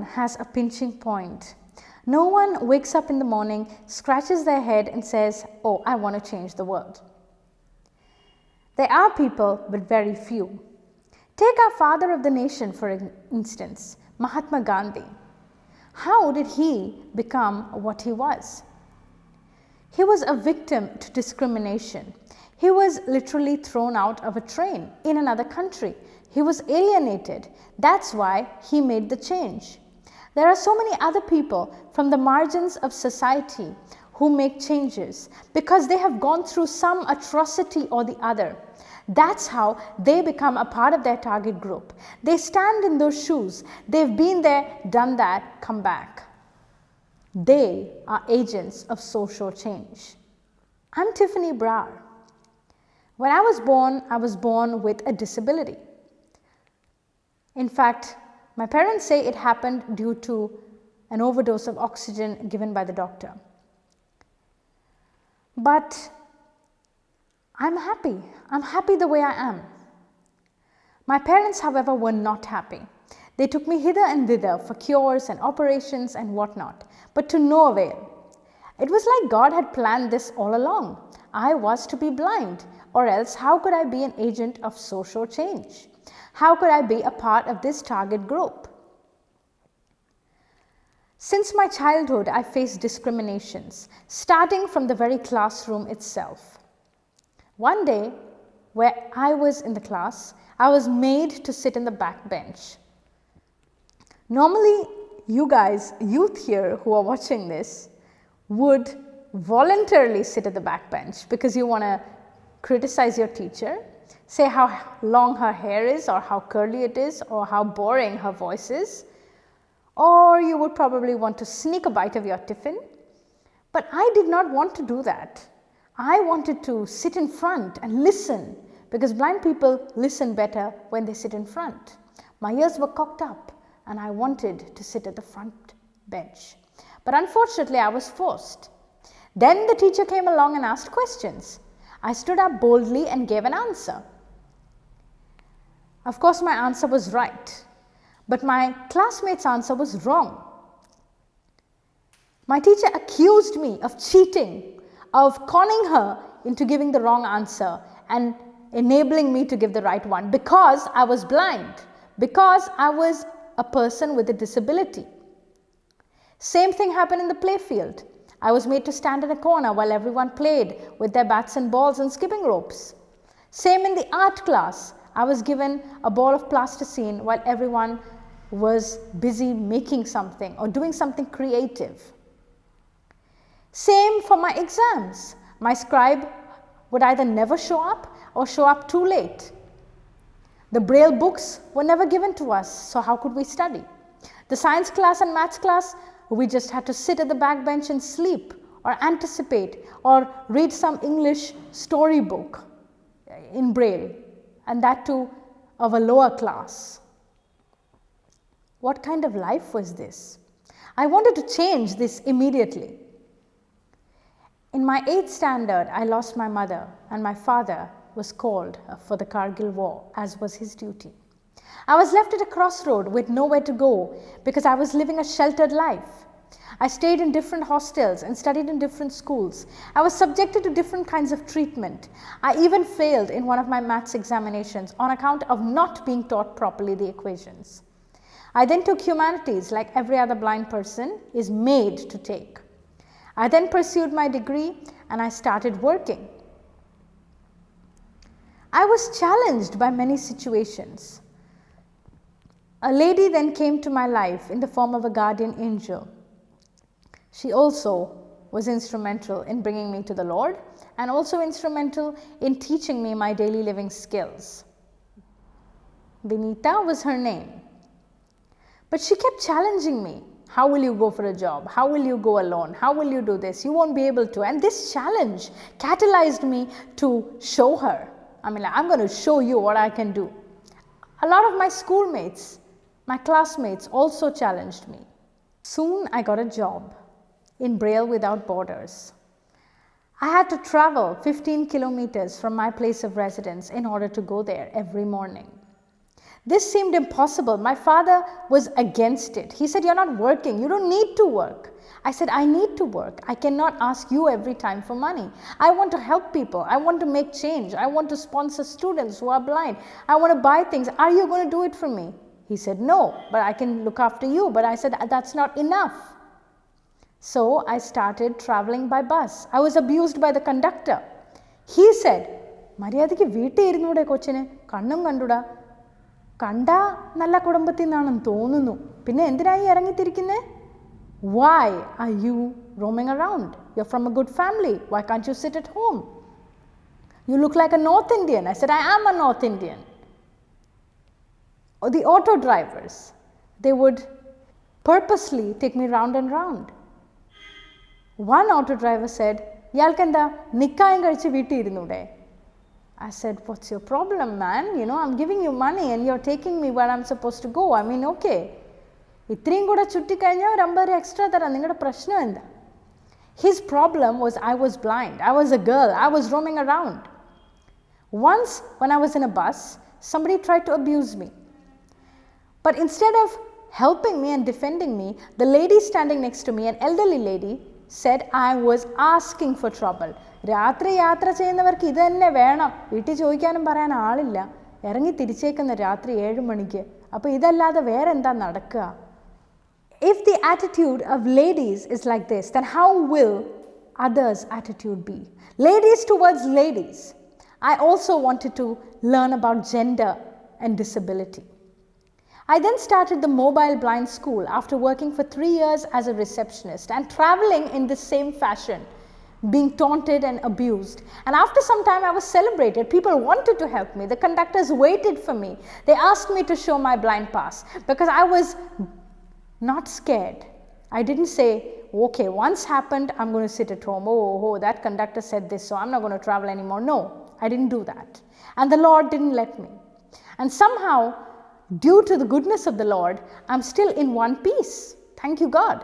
one has a pinching point. No one wakes up in the morning, scratches their head and says, "Oh, I want to change the world." There are people, but very few. Take our father of the nation, for instance, Mahatma Gandhi. How did he become what he was? He was a victim to discrimination. He was literally thrown out of a train in another country. He was alienated. That's why he made the change. There are so many other people from the margins of society who make changes because they have gone through some atrocity or the other. That's how they become a part of their target group. They stand in those shoes. They've been there, done that, come back. They are agents of social change. I'm Tiffany Brar. When I was born with a disability. In fact, my parents say it happened due to an overdose of oxygen given by the doctor. But I'm happy. I'm happy the way I am. My parents, however, were not happy. They took me hither and thither for cures and operations and whatnot, but to no avail. It was like God had planned this all along. I was to be blind, or else how could I be an agent of social change? How could I be a part of this target group? Since my childhood, I faced discriminations, starting from the very classroom itself. One day, where I was in the class, I was made to sit in the back bench. Normally, you guys, youth here who are watching this, would voluntarily sit at the back bench because you want to criticize your teacher, say how long her hair is or how curly it is or how boring her voice is, or you would probably want to sneak a bite of your tiffin. But I did not want to do that. I wanted to sit in front and listen because blind people listen better when they sit in front. My ears were cocked up and I wanted to sit at the front bench. But unfortunately, I was forced. Then the teacher came along and asked questions. I stood up boldly and gave an answer. Of course, my answer was right, but my classmate's answer was wrong. My teacher accused me of cheating, of conning her into giving the wrong answer and enabling me to give the right one because I was blind, because I was a person with a disability. Same thing happened in the playfield. I was made to stand in a corner while everyone played with their bats and balls and skipping ropes. Same in the art class. I was given a ball of plasticine while everyone was busy making something or doing something creative. Same for my exams. My scribe would either never show up or show up too late. The Braille books were never given to us, so how could we study? The science class and maths class, we just had to sit at the back bench and sleep or anticipate or read some English storybook in Braille, and that too of a lower class. What kind of life was this? I wanted to change this immediately. In my 8th standard, I lost my mother and my father was called for the Kargil war, as was his duty. I was left at a crossroad with nowhere to go because I was living a sheltered life. I stayed in different hostels and studied in different schools. I was subjected to different kinds of treatment. I even failed in one of my maths examinations on account of not being taught properly the equations. I then took humanities like every other blind person is made to take. I then pursued my degree and I started working. I was challenged by many situations. A lady then came to my life in the form of a guardian angel. She also was instrumental in bringing me to the Lord and also instrumental in teaching me my daily living skills. Benita was her name. But she kept challenging me. How will you go for a job? How will you go alone? How will you do this? You won't be able to. And this challenge catalyzed me to show her. I'm going to show you what I can do. A lot of my schoolmates, my classmates also challenged me. Soon I got a job in Braille Without Borders. I had to travel 15 kilometers from my place of residence in order to go there every morning. This seemed impossible. My father was against it. He said, "You're not working. You don't need to work." I said, "I need to work. I cannot ask you every time for money. I want to help people. I want to make change. I want to sponsor students who are blind. I want to buy things. Are you going to do it for me?" He said, "No, but I can look after you." But I said, "That's not enough." So I started traveling by bus. I was abused by the conductor. He said, "മര്യാദയ്ക്ക് വീട്ടിൽ ഇരുന്നൂടെ കൊച്ചിന്? കണ്ണും കണ്ടുടാ. കണ്ടാ നല്ല കുടുംബത്തിൽ നിന്നാണെന്ന് തോന്നുന്നു. പിന്നെ എന്തിനായി ഇറങ്ങിത്തിരിക്കുന്നേ? Why are you roaming around? You're from a good family. Why can't you sit at home? You look like a North Indian." I said, "I am a North Indian." Or the auto drivers, they would purposely take me round and round. One auto driver said, "Yalkanda nikayam kalichu veetti irunnude." I said, "What's your problem, man? You know, I'm giving you money and you're taking me where I'm supposed to go. I mean, okay. ഇത്രയും കൂടെ ചുറ്റിക്കഴിഞ്ഞാൽ ഒരു 50 രൂപ extra തരാം. നിങ്ങളുടെ പ്രശ്നം എന്താ?" His problem was I was blind. I was a girl. I was roaming around. Once when I was in a bus, somebody tried to abuse me. But instead of helping me and defending me, the lady standing next to me, an elderly lady, said I was asking for trouble. രാത്രി യാത്ര ചെയ്യുന്നവർക്ക് ഇത് തന്നെ വേണം. വീട്ടിൽ ചോദിക്കാനും പറയാൻ ആളില്ല. ഇറങ്ങി തിരിച്ചേക്കുന്ന രാത്രി 7 മണിക്ക്. അപ്പോൾ ഇതല്ലാതെ വേറെന്താ നടക്കുക? If the attitude of ladies is like this, then how will others' attitude be? Ladies towards ladies. I also wanted to learn about gender and disability. I then started the mobile blind school after working for 3 years as a receptionist and traveling in the same fashion, being taunted and abused. And after some time I was celebrated. People wanted to help me. The conductors waited for me. They asked me to show my blind pass because I was not scared. I didn't say, "Okay, once happened, I'm going to sit at home. Oh, that conductor said this, so I'm not going to travel anymore." No, I didn't do that. And the Lord didn't let me. And somehow, due to the goodness of the Lord, I'm still in one piece. Thank you, God.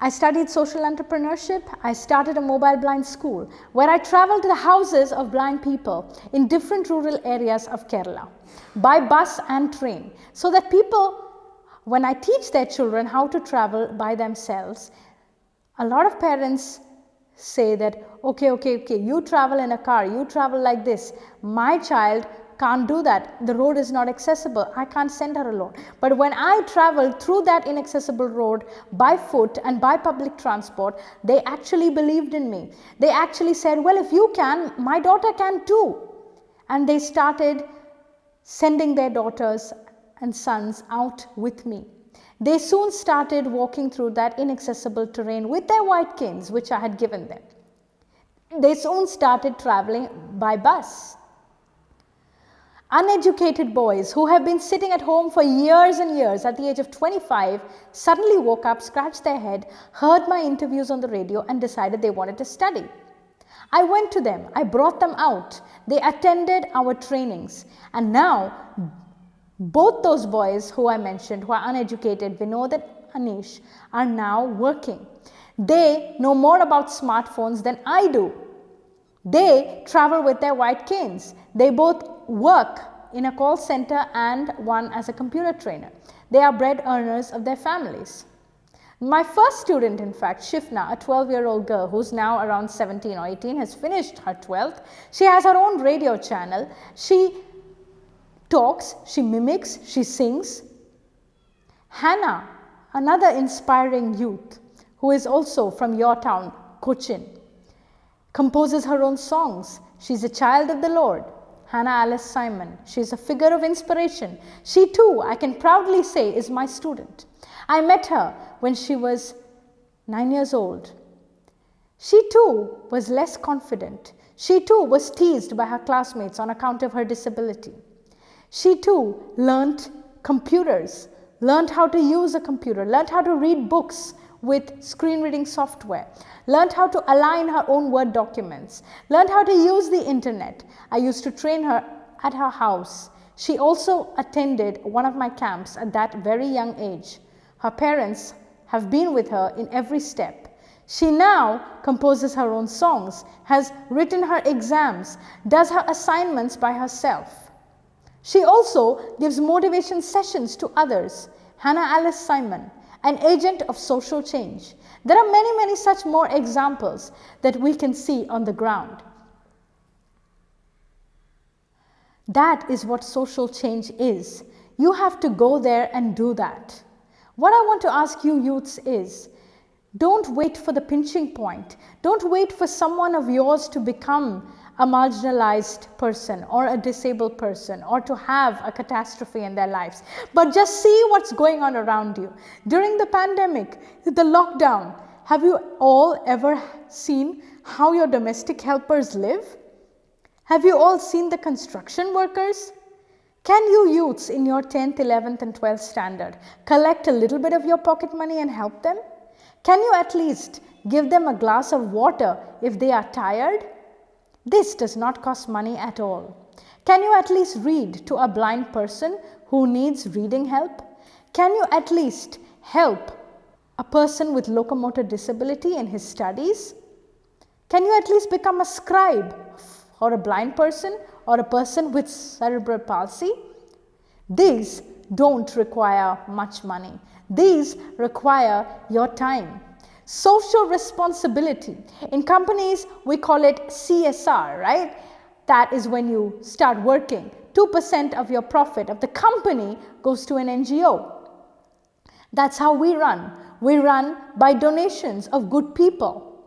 I studied social entrepreneurship. I started a mobile blind school where I traveled to the houses of blind people in different rural areas of Kerala by bus and train, so that people, when I teach their children how to travel by themselves, a lot of parents say that, okay, you travel in a car, you travel like this. My child can't do that. The road is not accessible. I can't send her alone. But when I traveled through that inaccessible road by foot and by public transport, they actually believed in me. They actually said, "Well, if you can, my daughter can too." And they started sending their daughters and sons out with me. They soon started walking through that inaccessible terrain with their white canes, which I had given them. They soon started traveling by bus. Uneducated boys who have been sitting at home for years and years, at the age of 25, suddenly woke up, scratched their head, heard my interviews on the radio and decided they wanted to study. I went to them. I brought them out. They attended our trainings. And now, both those boys who I mentioned, who are uneducated, Vinod and Anish, are now working. They know more about smartphones than I do. They travel with their white canes. They both work in a call center and one as a computer trainer. They are bread earners of their families. My first student, in fact, Shifna, a 12-year-old girl who's now around 17 or 18, has finished her 12th. She has her own radio channel. She talks, she mimics, she sings. Hannah, another inspiring youth who is also from your town, Cochin, composes her own songs. She's a child of the Lord. Hannah Alice Simon, she's a figure of inspiration. She too, I can proudly say, is my student. I met her when she was 9 years old. She too was less confident. She too was teased by her classmates on account of her disability. She too learnt computers, learnt how to use a computer, learnt how to read books with screen reading software, learnt how to align her own Word documents, learnt how to use the internet. I used to train her at her house. She also attended one of my camps at that very young age. Her parents have been with her in every step. She now composes her own songs, has written her exams, does her assignments by herself. She also gives motivation sessions to others. Hannah Alice Simon, an agent of social change. There are many, many such more examples that we can see on the ground. That is what social change is. You have to go there and do that. What I want to ask you youths is, don't wait for the pinching point. Don't wait for someone of yours to become a marginalized person or a disabled person or to have a catastrophe in their lives. But just see what's going on around you. During the pandemic, the lockdown, have you all ever seen how your domestic helpers live? Have you all seen the construction workers? Can you youths in your 10th, 11th and 12th standard collect a little bit of your pocket money and help them? Can you at least give them a glass of water if they are tired? This does not cost money at all. Can you at least read to a blind person who needs reading help? Can you at least help a person with locomotor disability in his studies? Can you at least become a scribe for a blind person or a person with cerebral palsy? These don't require much money. These require your time. Social responsibility. In companies, we call it CSR, right? That is when you start working. 2% of your profit of the company goes to an NGO. That's how we run. We run by donations of good people.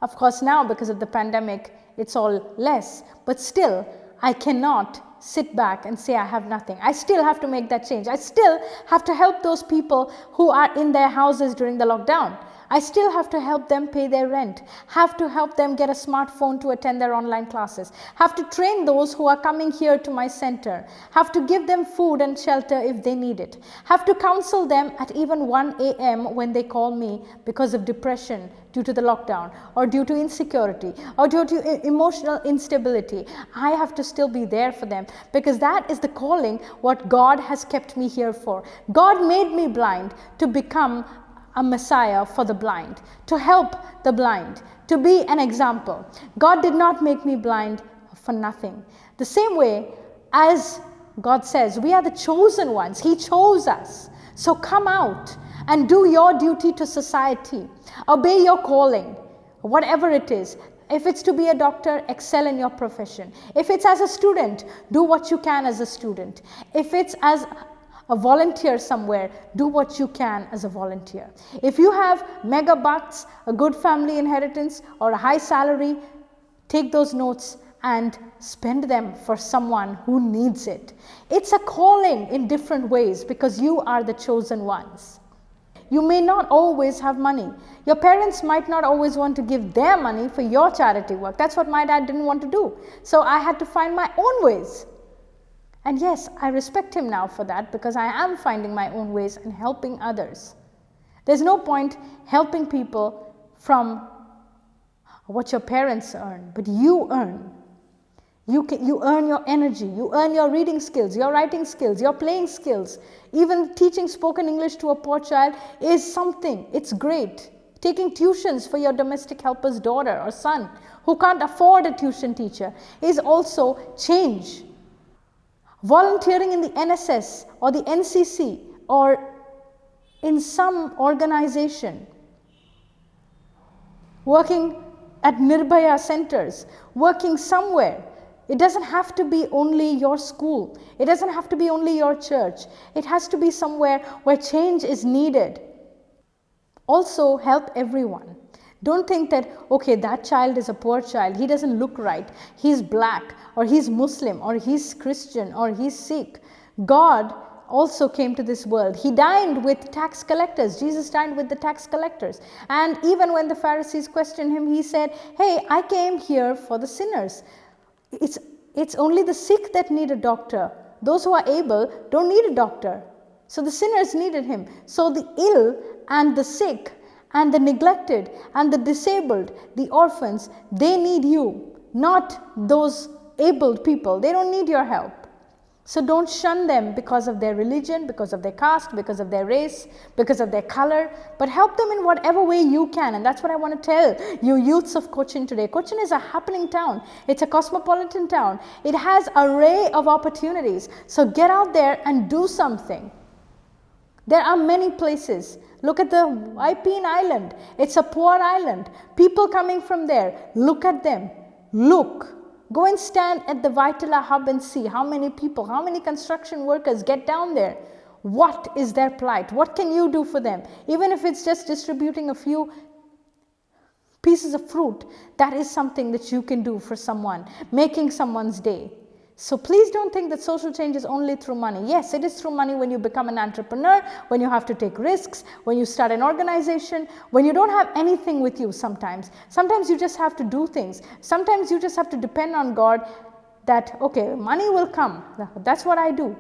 Of course, now because of the pandemic, it's all less. But still, I cannot sit back and say I have nothing. I still have to make that change. I still have to help those people who are in their houses during the lockdown. I still have to help them pay their rent, have to help them get a smartphone to attend their online classes, have to train those who are coming here to my center, have to give them food and shelter if they need it, have to counsel them at even 1 a.m. when they call me because of depression due to the lockdown or due to insecurity or due to emotional instability. I have to still be there for them because that is the calling what God has kept me here for. God made me blind to become a Messiah for the blind, to help the blind, to be an example. God did not make me blind for nothing. The same way as God says, we are the chosen ones. He chose us. So come out and do your duty to society. Obey your calling, whatever it is. If it's to be a doctor, excel in your profession. If it's as a student, do what you can as a student. If it's as a volunteer somewhere, do what you can as a volunteer. If you have mega bucks, a good family inheritance, or a high salary, take those notes and spend them for someone who needs it. It's a calling in different ways because you are the chosen ones. You may not always have money. Your parents might not always want to give their money for your charity work. That's what my dad didn't want to do. So I had to find my own ways. And yes, I respect him now for that because I am finding my own ways and helping others. There's no point helping people from what your parents earn, but you earn. You earn your energy, you earn your reading skills, your writing skills, your playing skills. Even teaching spoken English to a poor child is something, it's great. Taking tuitions for your domestic helper's daughter or son who can't afford a tuition teacher is also change. Volunteering in the NSS or the NCC or in some organization, working at Nirbhaya centers, working somewhere. It doesn't have to be only your school. It doesn't have to be only your church. It has to be somewhere where change is needed. Also help everyone. Don't think that, okay, that child is a poor child. He doesn't look right. He's black or he's Muslim or he's Christian or he's Sikh. God also came to this world. He dined with tax collectors. Jesus dined with the tax collectors. And even when the Pharisees questioned him, he said, hey, I came here for the sinners. It's only the sick that need a doctor. Those who are able don't need a doctor. So the sinners needed him. So the ill and the sick and the neglected and the disabled, the orphans, they need you, not those abled people. They don't need your help. So don't shun them because of their religion, because of their caste, because of their race, because of their color, but help them in whatever way you can. And that's what I want to tell you youths of Cochin today. Cochin is a happening town. It's a cosmopolitan town. It has an array of opportunities. So get out there and do something. There are many places. Look at the Ipin Island. It's a poor island. People coming from there. Look at them. Look. Go and stand at the Vaitala hub and see how many people, how many construction workers get down there. What is their plight? What can you do for them? Even if it's just distributing a few pieces of fruit, that is something that you can do for someone, making someone's day. So please don't think that social change is only through money. Yes, it is through money when you become an entrepreneur, when you have to take risks, when you start an organization, when you don't have anything with you sometimes. Sometimes you just have to do things. Sometimes you just have to depend on God that, okay, money will come. That's what I do.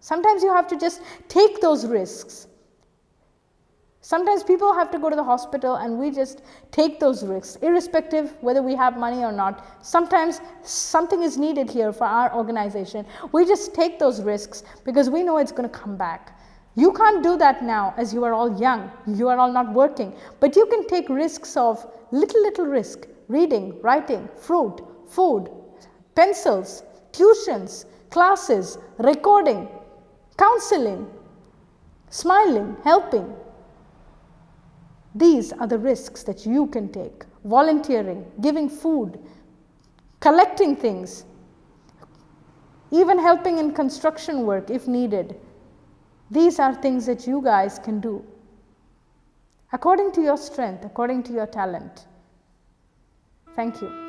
Sometimes you have to just take those risks. Sometimes people have to go to the hospital and we just take those risks, irrespective whether we have money or not. Sometimes something is needed here for our organization. We just take those risks because we know it's going to come back. You can't do that now as you are all young. You are all not working. But you can take risks of little risk. Reading, writing, fruit, food, pencils, tuitions, classes, recording, counseling, smiling, helping. These are the risks that you can take. Volunteering, giving food, collecting things, even helping in construction work if needed. These are things that you guys can do according to your strength, according to your talent. Thank you.